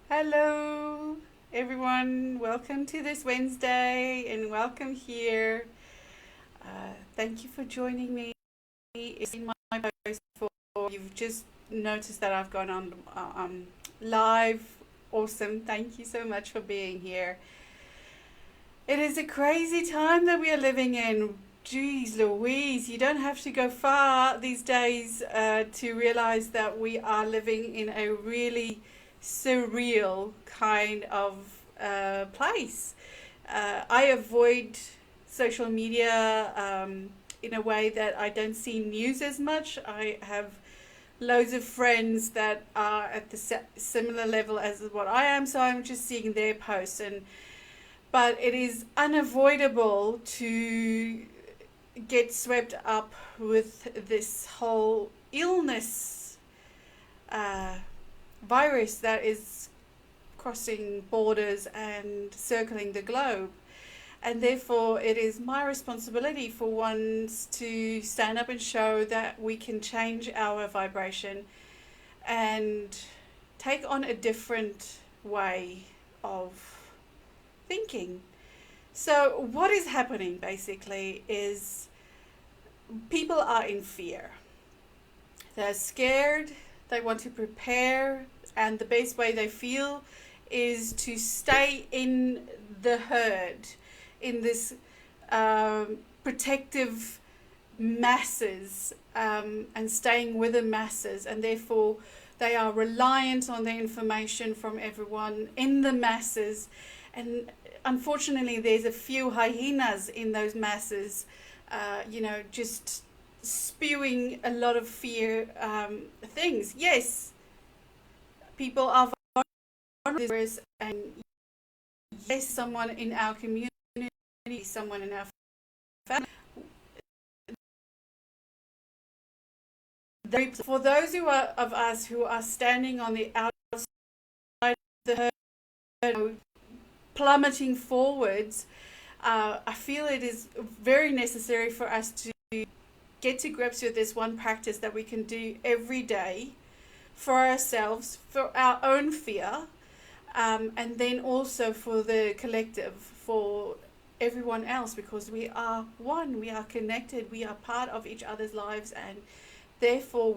Hello, everyone. Welcome to this Wednesday and welcome here. Thank you for joining me. It's in my post before. You've just noticed that I've gone on live. Awesome. Thank you so much for being here. It is a crazy time that we are living in. Geez Louise, you don't have to go far these days to realize that we are living in a really surreal kind of place. I avoid social media in a way that I don't see news as much. I have loads of friends that are at the similar level as what I am, so I'm just seeing their posts, and but it is unavoidable to get swept up with this whole illness uh, virus that is crossing borders and circling the globe. And therefore, it is my responsibility for once to stand up and show that we can change our vibration and take on a different way of thinking. So, what is happening basically is people are in fear. They're scared, they want to prepare, and the best way they feel is to stay in the herd, in this protective masses, and staying with the masses, and therefore they are reliant on the information from everyone in the masses. And unfortunately, there's a few hyenas in those masses, just spewing a lot of fear things. Yes, people are vulnerable, and yes, someone in our community, someone in our family. For those of us who are standing on the outside of the herd, plummeting forwards, I feel it is very necessary for us to get to grips with this one practice that we can do every day for ourselves, for our own fear, and then also for the collective, for everyone else, because we are one, we are connected, we are part of each other's lives, and therefore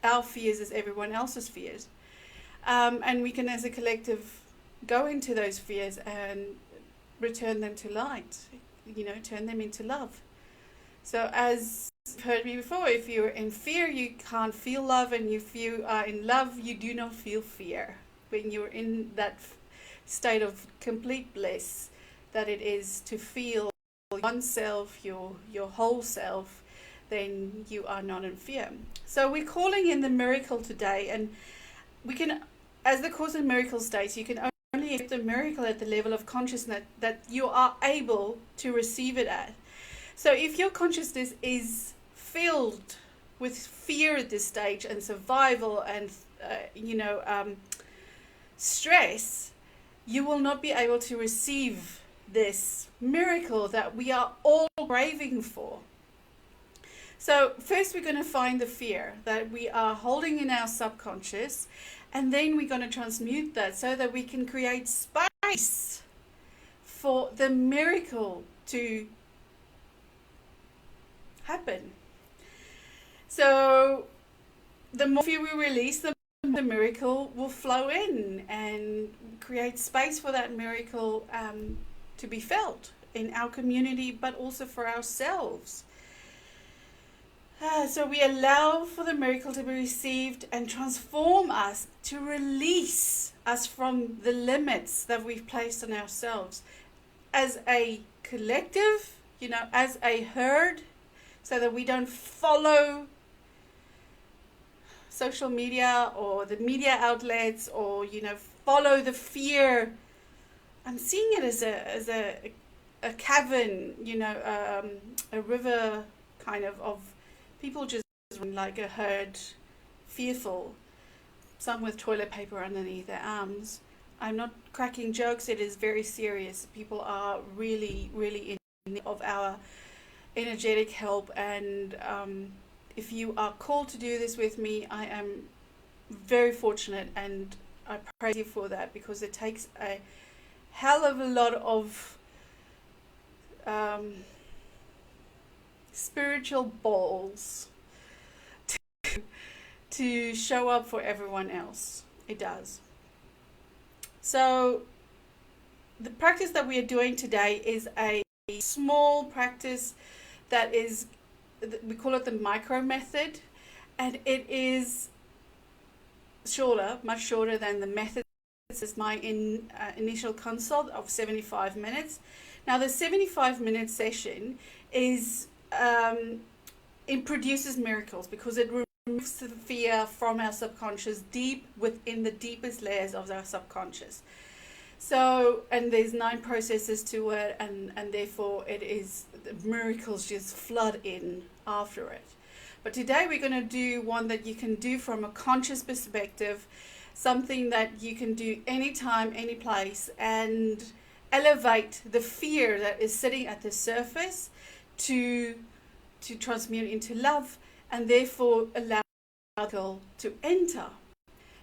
our fears is everyone else's fears. And we can, as a collective, go into those fears and return them to light, turn them into love. So, as you've heard me before, if you're in fear, you can't feel love, and if you are in love, you do not feel fear. When you're in that state of complete bliss that it is to feel oneself, your whole self, then you are not in fear. So we're calling in the miracle today, and we can, as the Course in Miracles states, you can only accept a miracle at the level of consciousness that you are able to receive it at. So if your consciousness is filled with fear at this stage, and survival, and stress, you will not be able to receive this miracle that we are all craving for. So first we're going to find the fear that we are holding in our subconscious, and then we're going to transmute that so that we can create space for the miracle to happen. So the more fear we release, the miracle will flow in and create space for that miracle to be felt in our community, but also for ourselves. So we allow for the miracle to be received and transform us, to release us from the limits that we've placed on ourselves as a collective, as a herd, so that we don't follow social media or the media outlets, or follow the fear. I'm seeing it as a cavern, a river kind of people just like a herd, fearful, some with toilet paper underneath their arms. I'm not cracking jokes, it is very serious. People are really, really in need of our energetic help, and if you are called to do this with me, I am very fortunate and I praise you for that, because it takes a hell of a lot of spiritual balls to show up for everyone else. It does. So the practice that we are doing today is a small practice that is, we call it the micro method, and it is shorter, much shorter than the method. This is my initial consult of 75 minutes. Now the 75-minute session is it produces miracles, because it removes the fear from our subconscious, deep within the deepest layers of our subconscious. So, and there's 9 processes to it, and therefore it is, the miracles just flood in after it. But today we're going to do one that you can do from a conscious perspective, something that you can do anytime, any place, and elevate the fear that is sitting at the surface to transmute into love, and therefore allow miracle to enter.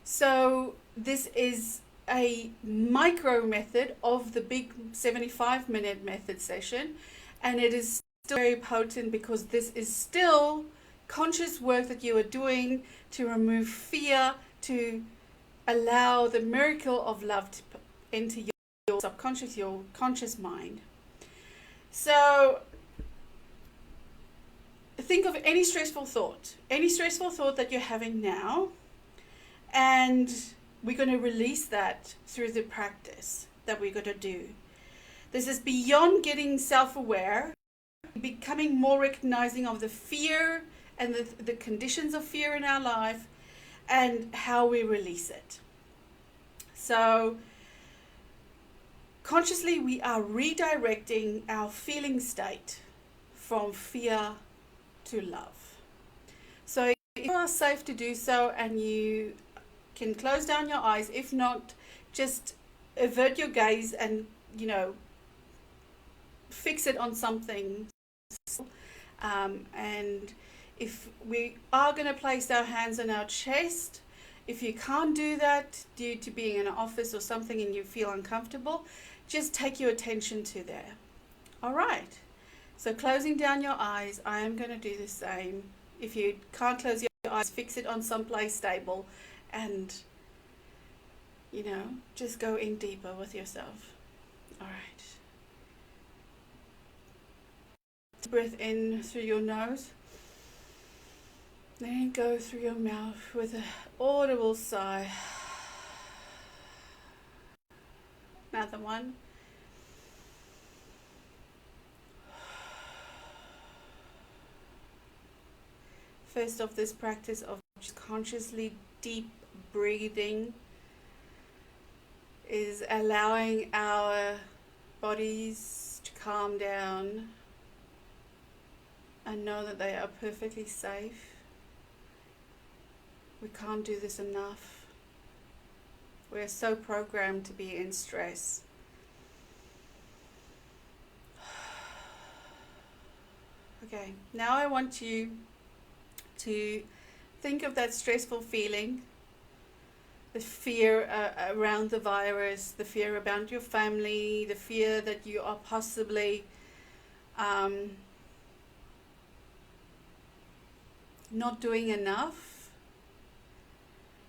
So this is a micro method of the big 75-minute method session, and it is still very potent, because this is still conscious work that you are doing to remove fear, to allow the miracle of love to enter your subconscious, your conscious mind. So think of any stressful thought that you're having now, and we're going to release that through the practice that we're going to do. This is beyond getting self-aware, becoming more recognizing of the fear and the conditions of fear in our life, and how we release it. So consciously we are redirecting our feeling state from fear to love. So if you are safe to do so, and you can close down your eyes, if not, just avert your gaze and, fix it on something. And if we are going to place our hands on our chest, if you can't do that due to being in an office or something and you feel uncomfortable, just take your attention to there. All right. So closing down your eyes, I am going to do the same. If you can't close your eyes, fix it on someplace stable, and, just go in deeper with yourself. All right. Breath in through your nose. Then go through your mouth with an audible sigh. Another one. First off, this practice of just consciously deep breathing is allowing our bodies to calm down and know that they are perfectly safe. We can't do this enough. We're so programmed to be in stress. Okay, now I want you to think of that stressful feeling, the fear around the virus, the fear about your family, the fear that you are possibly not doing enough,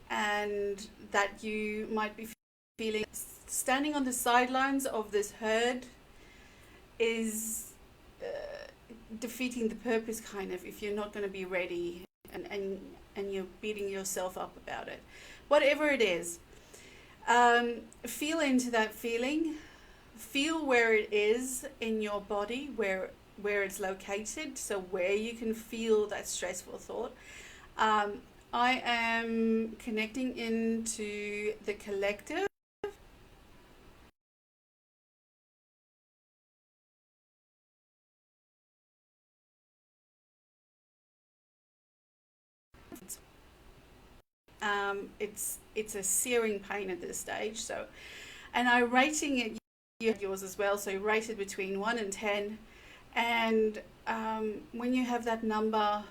and that you might be feeling standing on the sidelines of this herd is defeating the purpose, kind of, if you're not going to be ready, and you're beating yourself up about it. Whatever it is, feel into that feeling. Feel where it is in your body, where it's located, so where you can feel that stressful thought. I am connecting into the collective. It's a searing pain at this stage. So, and I'm rating it, yours as well. So you rate it between 1 and 10, and when you have that number,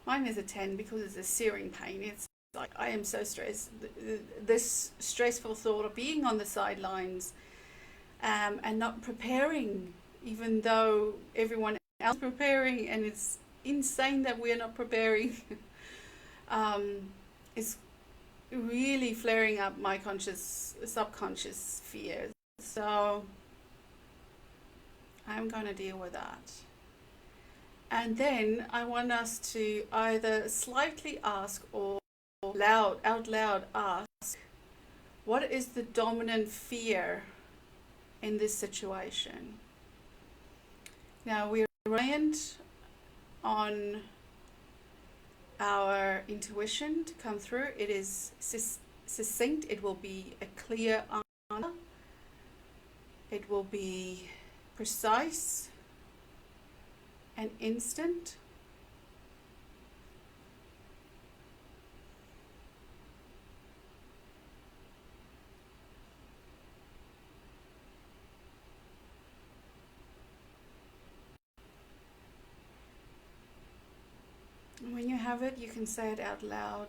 mine is a 10 because it's a searing pain. like, I am so stressed. This stressful thought of being on the sidelines, and not preparing, even though everyone else is preparing, and it's insane that we're not preparing, is really flaring up my subconscious fears. So I'm going to deal with that. And then I want us to either slightly ask or out loud ask, what is the dominant fear in this situation? Now, we're reliant on our intuition to come through. It is succinct. It will be a clear answer. It will be precise and instant. And when you have it, you can say it out loud.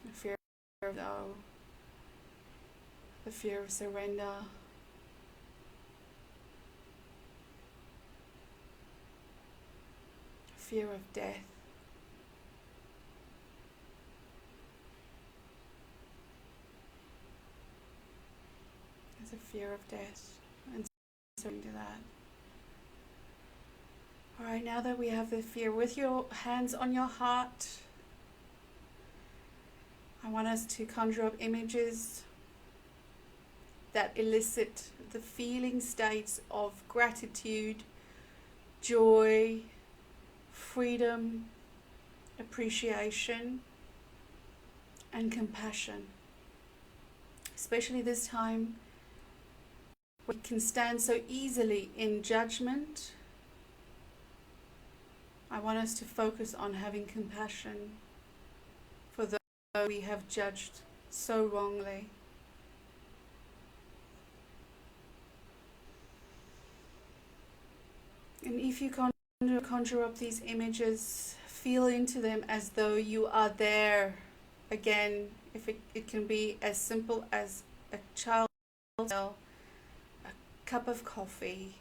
The fear of no, the fear of surrender, fear of death, there's a fear of death, and surrender that. Alright, now that we have the fear, with your hands on your heart, I want us to conjure up images that elicit the feeling states of gratitude, joy, freedom, appreciation, and compassion. Especially this time, we can stand so easily in judgment. I want us to focus on having compassion for those we have judged so wrongly. And if you conjure up these images, feel into them as though you are there again. If it can be as simple as a child, a cup of coffee,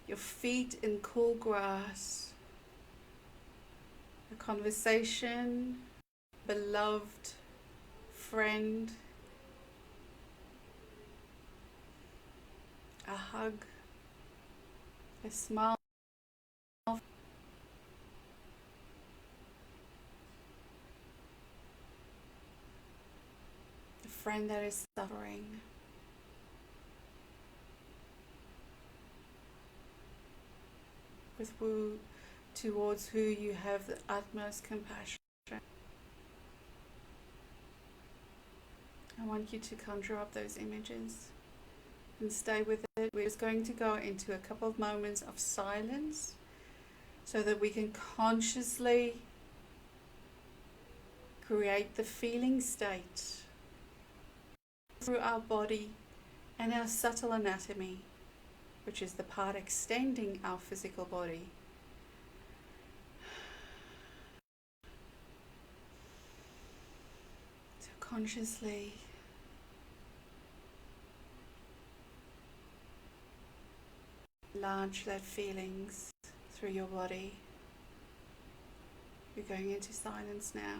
your feet in cool grass, a conversation, beloved friend, a hug, a smile, a friend that is suffering. Towards who you have the utmost compassion. I want you to conjure up those images and stay with it. We're just going to go into a couple of moments of silence so that we can consciously create the feeling state through our body and our subtle anatomy, which is the part extending our physical body. So consciously enlarge that feelings through your body. You're going into silence now.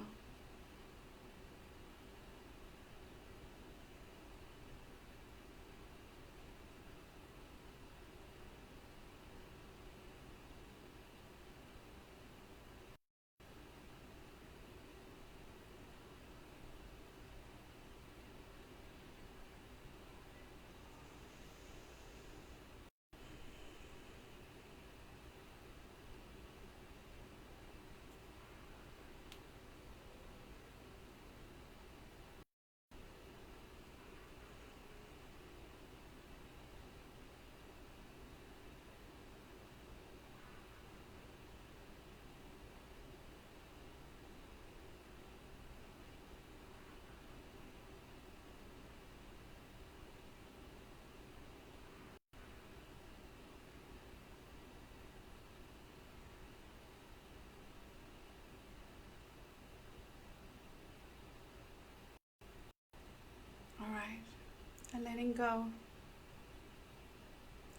and letting go.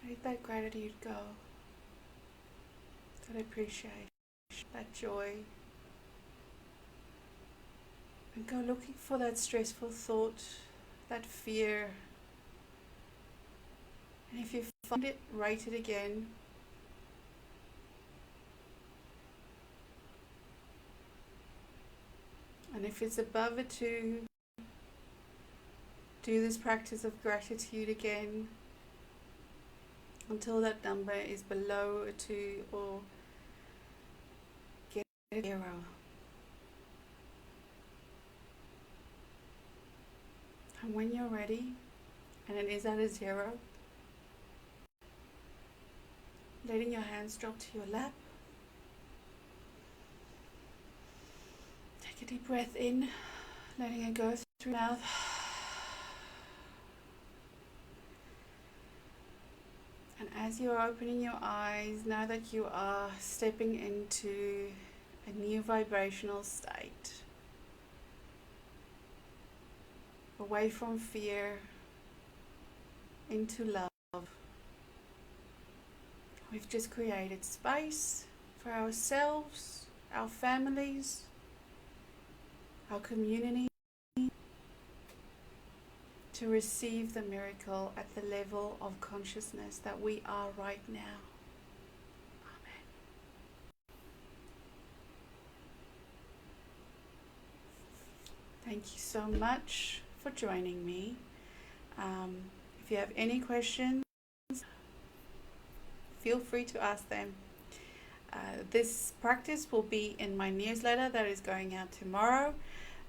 Let that gratitude go, that appreciation, that joy. And go looking for that stressful thought, that fear. And if you find it, write it again. And if it's above a 2, do this practice of gratitude again until that number is below a 2 or get a 0. And when you're ready, and it is at a 0, letting your hands drop to your lap. Take a deep breath in, letting it go through your mouth. And as you're opening your eyes, know that you are stepping into a new vibrational state. Away from fear, into love. We've just created space for ourselves, our families, our community, to receive the miracle at the level of consciousness that we are right now. Amen. Thank you so much for joining me. If you have any questions, feel free to ask them. This practice will be in my newsletter that is going out tomorrow.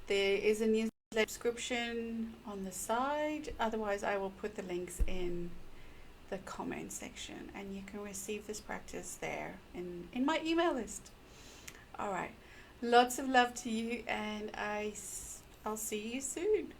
There is a newsletter subscription on the side. Otherwise, I will put the links in the comment section, and you can receive this practice there in my email list. All right. Lots of love to you, and I'll see you soon.